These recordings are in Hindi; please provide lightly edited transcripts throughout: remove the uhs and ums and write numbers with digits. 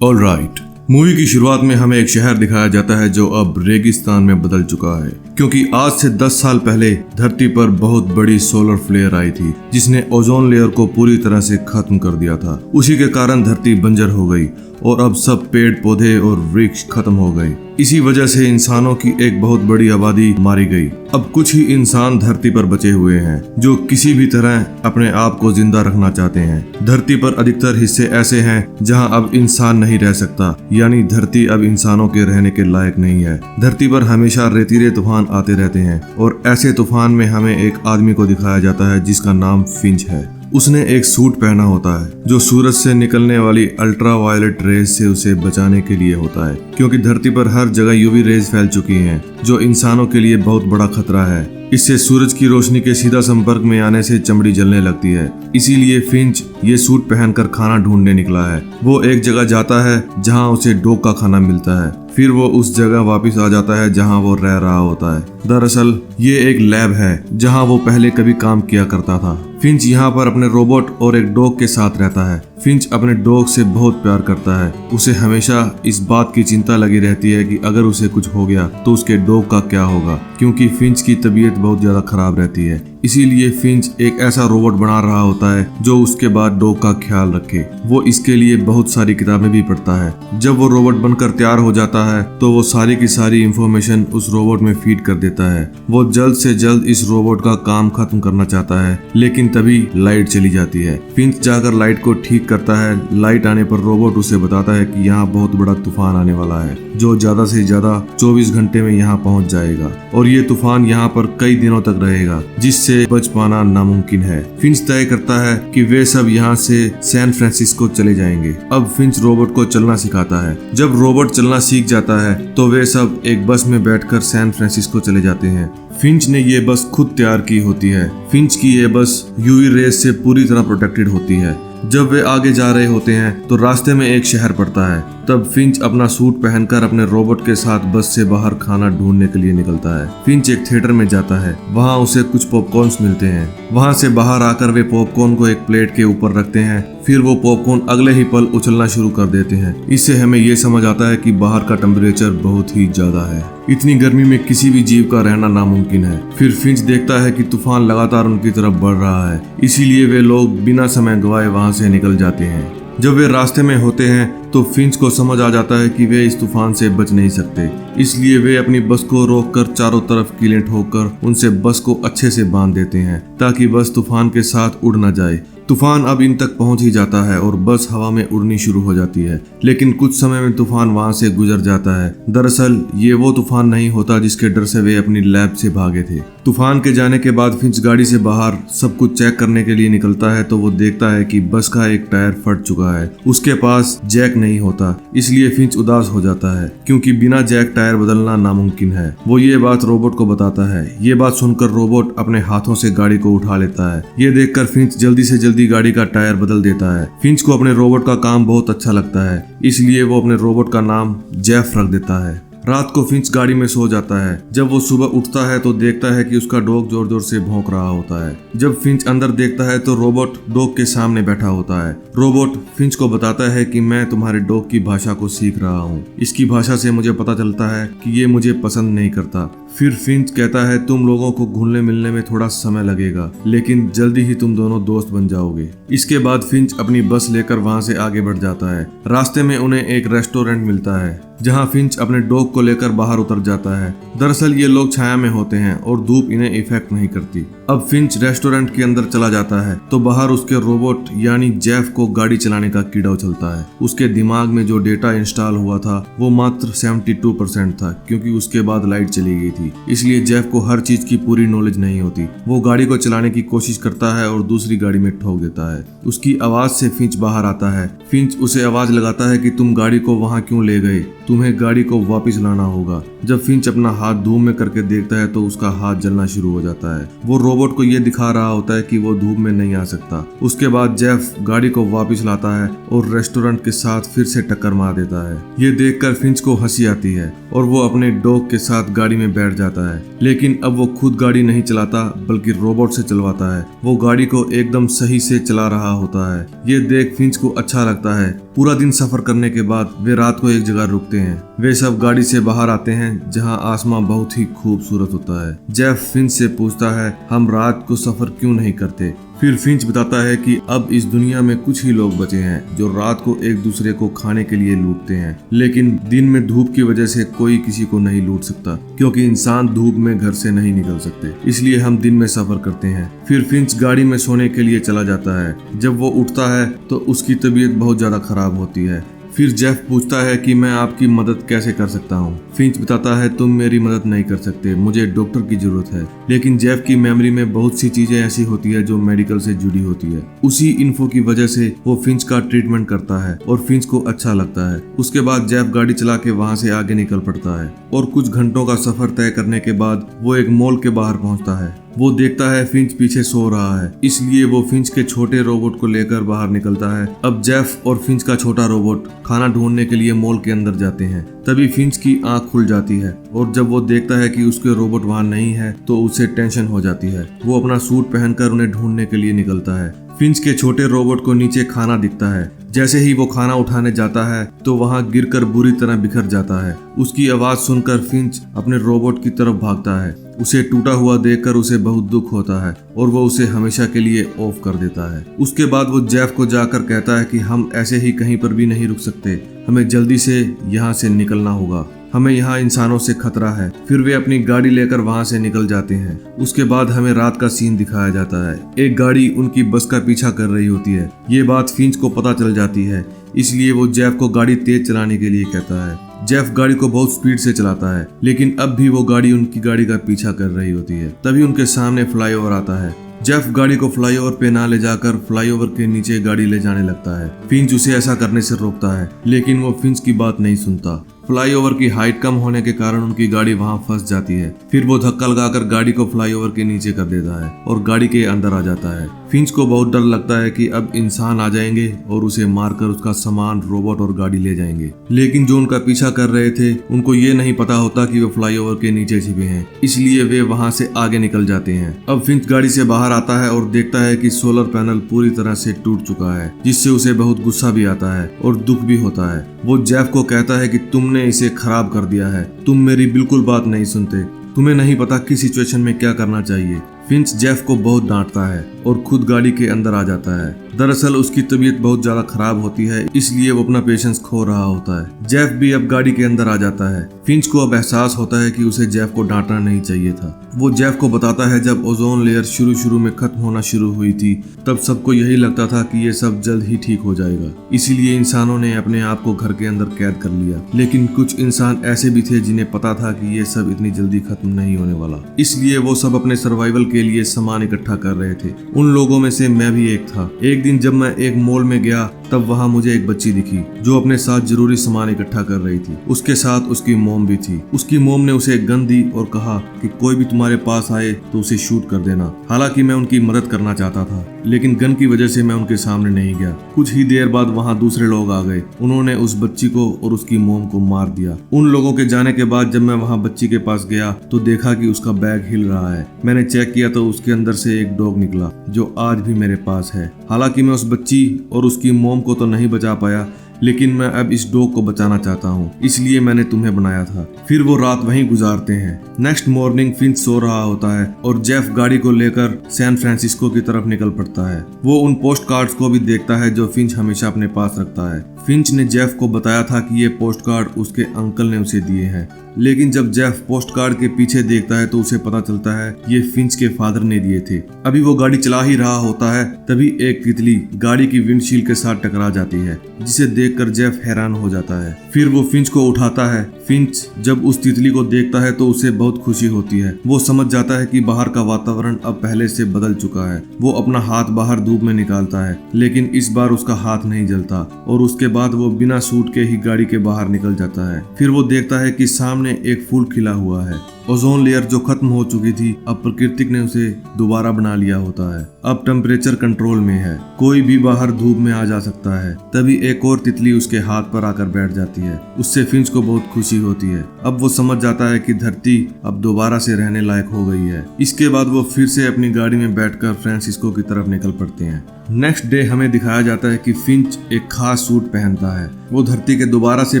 ऑलराइट, मूवी की शुरुआत में हमें एक शहर दिखाया जाता है जो अब रेगिस्तान में बदल चुका है, क्योंकि आज से 10 साल पहले धरती पर बहुत बड़ी सोलर फ्लेयर आई थी जिसने ओजोन लेयर को पूरी तरह से खत्म कर दिया था। उसी के कारण धरती बंजर हो गई और अब सब पेड़ पौधे और वृक्ष खत्म हो गए। इसी वजह से इंसानों की एक बहुत बड़ी आबादी मारी गई। अब कुछ ही इंसान धरती पर बचे हुए हैं जो किसी भी तरह अपने आप को जिंदा रखना चाहते हैं। धरती पर अधिकतर हिस्से ऐसे हैं जहां अब इंसान नहीं रह सकता, यानी धरती अब इंसानों के रहने के लायक नहीं है। धरती पर हमेशा रेतीले तूफान आते रहते हैं और ऐसे तूफान में हमें एक आदमी को दिखाया जाता है जिसका नाम फिंच है। उसने एक सूट पहना होता है जो सूरज से निकलने वाली अल्ट्रा वायलेट रेज से उसे बचाने के लिए होता है, क्योंकि धरती पर हर जगह यूवी रेज फैल चुकी हैं जो इंसानों के लिए बहुत बड़ा खतरा है। इससे सूरज की रोशनी के सीधा संपर्क में आने से चमड़ी जलने लगती है। इसीलिए फिंच ये सूट पहनकर खाना ढूंढने निकला है। वो एक जगह जाता है जहां उसे डॉग का खाना मिलता है, फिर वो उस जगह वापस आ जाता है जहां वो रह रहा होता है। दरअसल ये एक लैब है जहां वो पहले कभी काम किया करता था। फिंच यहाँ पर अपने रोबोट और एक डॉग के साथ रहता है। फिंच अपने डॉग से बहुत प्यार करता है। उसे हमेशा इस बात की चिंता लगी रहती है कि अगर उसे कुछ हो गया तो उसके डॉग का क्या होगा, क्योंकि फिंच की तबीयत बहुत ज्यादा खराब रहती है। इसीलिए फिंच एक ऐसा रोबोट बना रहा होता है जो उसके बाद डॉग का ख्याल रखे। वो इसके लिए बहुत सारी किताबें भी पढ़ता है। जब वो रोबोट बनकर तैयार हो जाता है तो वो सारी की सारी इंफॉर्मेशन उस रोबोट में फीड कर देता है। वो जल्द से जल्द इस रोबोट का काम खत्म करना चाहता है, लेकिन तभी लाइट चली जाती है। फिंच जाकर लाइट को ठीक करता है। लाइट आने पर रोबोट उसे बताता है कि यहाँ बहुत बड़ा तूफान आने वाला है जो ज्यादा से ज्यादा 24 घंटे में यहाँ पहुँच जाएगा और ये तूफान यहाँ पर कई दिनों तक रहेगा, जिससे बच पाना नामुमकिन है। फिंच तय करता है कि वे सब यहाँ से सैन फ्रांसिस्को चले जाएंगे। अब फिंच रोबोट को चलना सिखाता है। जब रोबोट चलना सीख जाता है तो वे सब एक बस में बैठकर सैन फ्रांसिस्को चले जाते हैं। फिंच ने ये बस खुद तैयार की होती है। फिंच की ये बस यूवी रेज से पूरी तरह प्रोटेक्टेड होती है। जब वे आगे जा रहे होते हैं तो रास्ते में एक शहर पड़ता है। तब फिंच अपना सूट पहनकर अपने रोबोट के साथ बस से बाहर खाना ढूंढने के लिए निकलता है। फिंच एक थिएटर में जाता है। वहाँ उसे कुछ पॉपकॉर्न्स मिलते हैं। वहाँ से बाहर आकर वे पॉपकॉर्न को एक प्लेट के ऊपर रखते हैं। फिर वो पॉपकॉर्न अगले ही पल उछलना शुरू कर देते हैं। इससे हमें ये समझ आता है कि बाहर का टेम्परेचर बहुत ही ज्यादा है। इतनी गर्मी में किसी भी जीव का रहना नामुमकिन है। फिर फिंच देखता है कि तूफान लगातार उनकी तरफ बढ़ रहा है। इसीलिए वे लोग बिना समय गवाए वहाँ से निकल जाते हैं। जब वे रास्ते में होते हैं तो फिंच को समझ आ जाता है कि वे इस तूफान से बच नहीं सकते। इसलिए वे अपनी बस को रोककर चारों तरफ कीलें ठोककर उनसे बस को अच्छे से बांध देते हैं ताकि बस तूफान के साथ उड़ न जाए। तूफान अब इन तक पहुंच ही जाता है और बस हवा में उड़नी शुरू हो जाती है, लेकिन कुछ समय में तूफान वहां से गुजर जाता है। दरअसल ये वो तूफान नहीं होता जिसके डर से वे अपनी लैब से भागे थे। तूफान के जाने के बाद फिंच गाड़ी से बाहर सब कुछ चेक करने के लिए निकलता है तो वो देखता है कि बस का एक टायर फट चुका है। उसके पास जैक नहीं होता, इसलिए फिंच उदास हो जाता है क्योंकि बिना जैक टायर बदलना नामुमकिन है। वो ये बात रोबोट को बताता है। ये बात सुनकर रोबोट अपने हाथों से गाड़ी को उठा लेता है। ये देखकर फिंच जल्दी से जल्दी गाड़ी का टायर बदल देता है। फिंच को अपने रोबोट का काम बहुत अच्छा लगता है, इसलिए वो अपने रोबोट का नाम जेफ रख देता है। रात को फिंच गाड़ी में सो जाता है। जब वो सुबह उठता है तो देखता है कि उसका डॉग जोर जोर से भौंक रहा होता है। जब फिंच अंदर देखता है तो रोबोट डॉग के सामने बैठा होता है। रोबोट फिंच को बताता है कि मैं तुम्हारे डॉग की भाषा को सीख रहा हूँ। इसकी भाषा से मुझे पता चलता है कि ये मुझे पसंद नहीं करता। फिर फिंच कहता है तुम लोगों को घुलने मिलने में थोड़ा समय लगेगा, लेकिन जल्दी ही तुम दोनों दोस्त बन जाओगे। इसके बाद फिंच अपनी बस लेकर वहाँ से आगे बढ़ जाता है। रास्ते में उन्हें एक रेस्टोरेंट मिलता है जहाँ फिंच अपने डॉग को लेकर बाहर उतर जाता है। दरअसल ये लोग छाया में होते हैं और धूप इन्हें इफेक्ट नहीं करती। अब फिंच रेस्टोरेंट के अंदर चला जाता है तो बाहर उसके रोबोट यानी जेफ को गाड़ी चलाने का कीड़ा उछलता है। उसके दिमाग में जो डेटा इंस्टॉल हुआ था वो मात्र 72% था, क्योंकि उसके बाद लाइट चली गई थी। इसलिए जेफ को हर चीज की पूरी नॉलेज नहीं होती। वो गाड़ी को चलाने की कोशिश करता है और दूसरी गाड़ी में ठोक देता है। उसकी आवाज से फिंच बाहर आता है। फिंच उसे आवाज लगाता है कि तुम गाड़ी को वहाँ क्यों ले गए, तुम्हें गाड़ी को वापस लाना होगा। जब फिंच अपना हाथ धूम में करके देखता है तो उसका हाथ जलना शुरू हो जाता है। वो रोबोट रोबोट को ये दिखा रहा होता है कि वो धूप में नहीं आ सकता। उसके बाद जेफ गाड़ी को वापस लाता है और रेस्टोरेंट के साथ फिर से टक्कर मार देता है। ये देखकर फिंच को हंसी आती है और वो अपने डॉग के साथ गाड़ी में बैठ जाता है, लेकिन अब वो खुद गाड़ी नहीं चलाता बल्कि रोबोट से चलवाता है। वो गाड़ी को एकदम सही से चला रहा होता है। ये देख फिंच को अच्छा लगता है। पूरा दिन सफर करने के बाद वे रात को एक जगह रुकते हैं। वे सब गाड़ी से बाहर आते हैं जहां आसमां बहुत ही खूबसूरत होता है। जेफ फिंच से पूछता है, हम रात को सफर क्यों नहीं करते? फिर फिंच बताता है कि अब इस दुनिया में कुछ ही लोग बचे हैं जो रात को एक दूसरे को खाने के लिए लूटते हैं, लेकिन दिन में धूप की वजह से कोई किसी को नहीं लूट सकता, क्योंकि इंसान धूप में घर से नहीं निकल सकते, इसलिए हम दिन में सफर करते हैं। फिर फिंच गाड़ी में सोने के लिए चला जाता है। जब वो उठता है तो उसकी तबीयत बहुत ज्यादा खराब होती है। फिर जेफ पूछता है कि मैं आपकी मदद कैसे कर सकता हूँ। फिंच बताता है, तुम मेरी मदद नहीं कर सकते, मुझे डॉक्टर की जरूरत है। लेकिन जेफ की मेमोरी में बहुत सी चीजें ऐसी होती है जो मेडिकल से जुड़ी होती है। उसी इन्फो की वजह से वो फिंच का ट्रीटमेंट करता है और फिंच को अच्छा लगता है। उसके बाद जेफ गाड़ी चला के वहाँ से आगे निकल पड़ता है और कुछ घंटों का सफर तय करने के बाद वो एक मॉल के बाहर पहुँचता है। वो देखता है फिंच पीछे सो रहा है, इसलिए वो फिंच के छोटे रोबोट को लेकर बाहर निकलता है। अब जेफ और फिंच का छोटा रोबोट खाना ढूंढने के लिए मॉल के अंदर जाते हैं। तभी फिंच की आंख खुल जाती है और जब वो देखता है कि उसके रोबोट वहाँ नहीं है तो उसे टेंशन हो जाती है। वो अपना सूट पहनकर उन्हें ढूंढने के लिए निकलता है। फिंच के छोटे रोबोट को नीचे खाना दिखता है। जैसे ही वो खाना उठाने जाता है तो वहाँ गिरकर बुरी तरह बिखर जाता है। उसकी आवाज सुनकर फिंच अपने रोबोट की तरफ भागता है। उसे टूटा हुआ देखकर उसे बहुत दुख होता है और वो उसे हमेशा के लिए ऑफ कर देता है। उसके बाद वो जेफ को जाकर कहता है कि हम ऐसे ही कहीं पर भी नहीं रुक सकते, हमें जल्दी से यहाँ से निकलना होगा, हमें यहाँ इंसानों से खतरा है। फिर वे अपनी गाड़ी लेकर वहाँ से निकल जाते हैं। उसके बाद हमें रात का सीन दिखाया जाता है। एक गाड़ी उनकी बस का पीछा कर रही होती है। ये बात फिंच को पता चल जाती है, इसलिए वो जेफ को गाड़ी तेज चलाने के लिए कहता है। जेफ गाड़ी को बहुत स्पीड से चलाता है, लेकिन अब भी वो गाड़ी उनकी गाड़ी का पीछा कर रही होती है। तभी उनके सामने फ्लाईओवर आता है। जेफ गाड़ी को फ्लाईओवर पे ना ले जाकर फ्लाईओवर के नीचे गाड़ी ले जाने लगता है। फिंच उसे ऐसा करने से रोकता है, लेकिन वो फिंच की बात नहीं सुनता। फ्लाईओवर की हाइट कम होने के कारण उनकी गाड़ी वहां फंस जाती है। फिर वो धक्का लगाकर गाड़ी को फ्लाईओवर के नीचे कर देता है और गाड़ी के अंदर आ जाता है। फिंच को बहुत डर लगता है कि अब इंसान आ जाएंगे और उसे मारकर उसका सामान, रोबोट और गाड़ी ले जाएंगे। लेकिन जो उनका पीछा कर रहे थे उनको ये नहीं पता होता कि वो फ्लाईओवर के नीचे छिपे हैं, इसलिए वे वहां से आगे निकल जाते हैं। अब फिंच गाड़ी से बाहर आता है और देखता है कि सोलर पैनल पूरी तरह से टूट चुका है, जिससे उसे बहुत गुस्सा भी आता है और दुख भी होता है। वो जेफ को कहता है कि तुमने इसे खराब कर दिया है, तुम मेरी बिल्कुल बात नहीं सुनते, तुम्हें नहीं पता किस सिचुएशन में क्या करना चाहिए। फिंच जेफ को बहुत डांटता है और खुद गाड़ी के अंदर आ जाता है। दरअसल उसकी तबीयत बहुत ज्यादा खराब होती है, इसलिए वो अपना पेशेंस खो रहा होता है। जेफ भी अब गाड़ी के अंदर आ जाता है। फिंच को अब एहसास होता है कि उसे जेफ को डांटना नहीं चाहिए था। वो जेफ को बताता है जब ओजोन लेयर शुरू में खत्म होना शुरू हुई थी तब सबको यही लगता था कि ये सब जल्द ही ठीक हो जाएगा, इसीलिए इंसानों ने अपने आप को घर के अंदर कैद कर लिया। लेकिन कुछ इंसान ऐसे भी थे जिन्हें पता था कि ये सब इतनी जल्दी खत्म नहीं होने वाला, इसलिए वो सब अपने सर्वाइवल के लिए सामान इकट्ठा कर रहे थे। उन लोगों में से मैं भी एक था। एक दिन जब मैं एक मॉल में गया तब वहाँ मुझे एक बच्ची दिखी जो अपने साथ जरूरी सामान इकट्ठा कर रही थी। उसके साथ उसकी मोम भी थी। उसकी मोम ने उसे एक गन दी और कहा कि कोई भी तुम्हारे पास आए तो उसे शूट कर देना। हालांकि मैं उनकी मदद करना चाहता था, लेकिन गन की वजह से मैं उनके सामने नहीं गया। कुछ ही देर बाद वहाँ दूसरे लोग आ गए। उन्होंने उस बच्ची को और उसकी मोम को मार दिया। उन लोगों के जाने के बाद जब मैं वहाँ बच्ची के पास गया तो देखा कि उसका बैग हिल रहा है। मैंने चेक किया तो उसके अंदर से एक डॉग निकला जो आज भी मेरे पास है। हालांकि मैं उस बच्ची और उसकी मोम को तो नहीं बचा पाया, लेकिन मैं अब इस डॉग को बचाना चाहता हूँ, इसलिए मैंने तुम्हें बनाया था। फिर वो रात वहीं गुजारते हैं। नेक्स्ट मॉर्निंग फिंच सो रहा होता है और जेफ गाड़ी को लेकर सैन फ्रांसिस्को की तरफ निकल पड़ता है। वो उन पोस्ट कार्ड्स को भी देखता है जो फिंच हमेशा अपने पास रखता है। फिंच ने जेफ को बताया था कि ये पोस्ट कार्ड उसके अंकल ने उसे दिए हैं, लेकिन जब जेफ पोस्ट कार्ड के पीछे देखता है तो उसे पता चलता है ये फिंच के फादर ने दिए थे। अभी वो गाड़ी चला ही रहा होता है तभी एक तितली गाड़ी की विंडशील्ड के साथ टकरा जाती है, जिसे देखकर जेफ हैरान हो जाता है। फिर वो फिंच को उठाता है। फिंच जब उस तितली को देखता है तो उसे बहुत खुशी होती है। वो समझ जाता है कि बाहर का वातावरण अब पहले से बदल चुका है। वो अपना हाथ बाहर धूप में निकालता है, लेकिन इस बार उसका हाथ नहीं जलता और उसके बाद वो बिना सूट के ही गाड़ी के बाहर निकल जाता है। फिर वो देखता है कि सामने एक फूल खिला हुआ है। ओजोन लेयर जो खत्म हो चुकी थी, अब प्रकृति ने उसे दोबारा बना लिया होता है। अब टेम्परेचर कंट्रोल में है, कोई भी बाहर धूप में आ जा सकता है। तभी एक और तितली उसके हाथ पर आकर बैठ जाती है। उससे फिंच को बहुत खुशी होती है। अब वो समझ जाता है कि धरती अब दोबारा से रहने लायक हो गई है। इसके बाद वो फिर से अपनी गाड़ी में बैठकर फ्रांसिस्को की तरफ निकल पड़ते हैं। नेक्स्ट डे हमें दिखाया जाता है कि फिंच एक खास सूट पहनता है। वो धरती के दोबारा से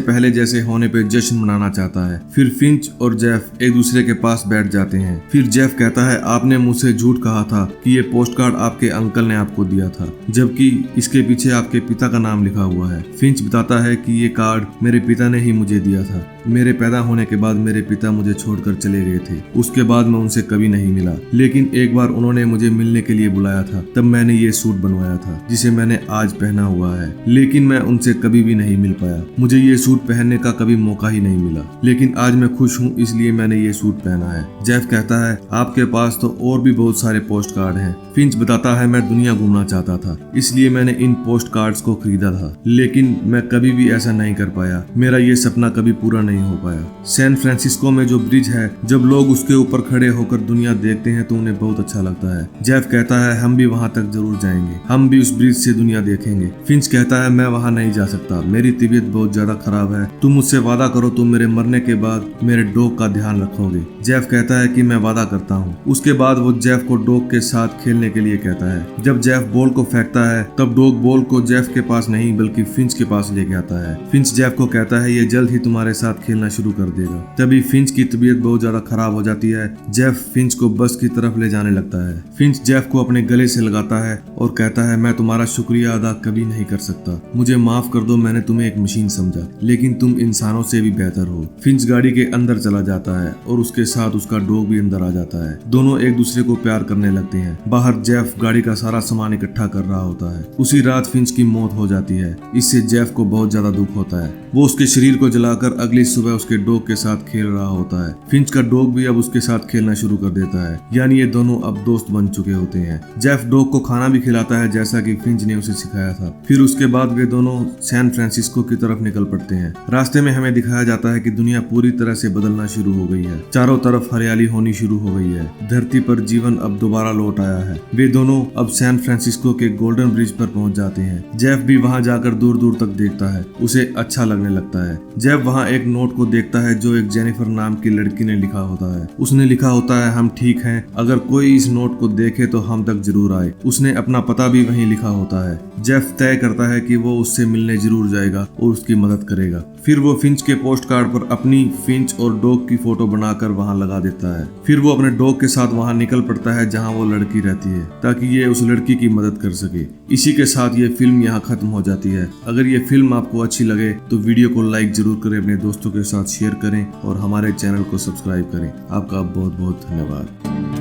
पहले जैसे होने पे जश्न मनाना चाहता है। फिर फिंच और जेफ एक दूसरे के पास बैठ जाते हैं। फिर जेफ कहता है, आपने मुझसे झूठ कहा था कि ये पोस्ट कार्ड आपके अंकल ने आपको दिया था, जबकि इसके पीछे आपके पिता का नाम लिखा हुआ है। फिंच बताता है कि ये कार्ड मेरे पिता ने ही मुझे दिया था। मेरे पैदा होने के बाद मेरे पिता मुझे छोड़कर चले गए थे। उसके बाद मैं उनसे कभी नहीं मिला, लेकिन एक बार उन्होंने मुझे मिलने के लिए बुलाया था। तब मैंने ये सूट बनवाया था जिसे मैंने आज पहना हुआ है, लेकिन मैं उनसे कभी भी नहीं मिल पाया। मुझे ये सूट पहनने का कभी मौका ही नहीं मिला, लेकिन आज मैं खुश हूँ, इसलिए मैंने ये सूट पहना है। जेफ कहता है, आपके पास तो और भी बहुत सारे पोस्ट कार्ड हैं। फिंच बताता है, मैं दुनिया घूमना चाहता था, इसलिए मैंने इन पोस्ट कार्ड्स को खरीदा था, लेकिन मैं कभी भी ऐसा नहीं कर पाया। मेरा ये सपना कभी पूरा नहीं हो पाया। सैन फ्रांसिस्को में जो ब्रिज है, जब लोग उसके ऊपर खड़े होकर दुनिया देखते हैं तो उन्हें बहुत अच्छा लगता है। जेफ कहता है, हम भी वहाँ तक जरूर जाएंगे, हम भी उस ब्रिज से दुनिया देखेंगे। फिंच कहता है, मैं वहाँ नहीं जा सकता, मेरी तबीयत बहुत ज्यादा खराब है। तुम मुझसे वादा करो, तुम मेरे मरने के बाद मेरे डॉग का ध्यान रखोगे। जेफ कहता है कि मैं वादा करता हूँ। उसके बाद वो जेफ को डॉग के साथ खेलने के लिए कहता है। जब जेफ बॉल को फेंकता है, तब डॉग बॉल को जेफ के पास नहीं बल्कि फिंच के पास लेके आता है। फिंच जेफ को कहता है, ये जल्द ही तुम्हारे साथ खेलना शुरू कर देगा। तभी फिंच की तबीयत बहुत ज्यादा खराब हो जाती है। जेफ फिंच को बस की तरफ ले जाने लगता है। फिंच जेफ को अपने गले से लगाता है और कहता है, मैं तुम्हारा शुक्रिया अदा कभी नहीं कर सकता। मुझे माफ कर दो, मैंने तुम्हें एक मशीन समझा, लेकिन तुम इंसानों से भी बेहतर हो। फिंच गाड़ी के अंदर चला जाता है और उसके साथ उसका डॉग भी अंदर आ जाता है। दोनों एक दूसरे को प्यार करने लगते हैं। बाहर जेफ गाड़ी का सारा सामान इकट्ठा कर रहा होता है। उसी रात फिंच की मौत हो जाती है। इससे जेफ को बहुत ज्यादा दुख होता है। वो उसके शरीर को जलाकर अगली सुबह उसके डॉग के साथ खेल रहा होता है। फिंच का डॉग भी अब उसके साथ खेलना शुरू कर देता है, यानी ये दोनों अब दोस्त बन चुके होते हैं। जेफ डॉग को खाना भी खिलाता है जैसा कि फिंच ने उसे सिखाया था। फिर उसके बाद वे दोनों सैन फ्रांसिस्को की तरफ निकल पड़ते हैं। रास्ते में हमें दिखाया जाता है कि दुनिया पूरी तरह से बदलना शुरू हो गई है। चारों तरफ हरियाली होनी शुरू हो गई है। धरती पर जीवन अब दोबारा लौट आया है। वे दोनों अब सैन फ्रांसिस्को के गोल्डन ब्रिज पर पहुंच जाते हैं। जेफ भी वहां जाकर दूर दूर तक देखता है। उसे अच्छा लगने लगता है। जेफ वहां एक नोट को देखता है जो एक जेनिफर नाम की लड़की ने लिखा होता है। उसने लिखा होता है, हम ठीक हैं, अगर कोई इस नोट को देखे तो हम तक जरूर आए। उसने अपना पता भी वहीं लिखा होता है। जेफ तय करता है कि वो उससे मिलने जरूर जाएगा और उसकी मदद करेगा। फिर वो फिंच के पोस्ट कार्ड पर अपनी फिंच और डॉग की फोटो बनाकर वहां लगा देता है। फिर वो अपने डॉग के साथ वहां निकल पड़ता है जहां वो लड़की रहती है, ताकि ये उस लड़की की मदद कर सके। इसी के साथ ये फिल्म यहाँ खत्म हो जाती है। अगर ये फिल्म आपको अच्छी लगे तो वीडियो को लाइक जरूर करें, अपने दोस्तों के साथ शेयर करें और हमारे चैनल को सब्सक्राइब करें। आपका बहुत बहुत धन्यवाद।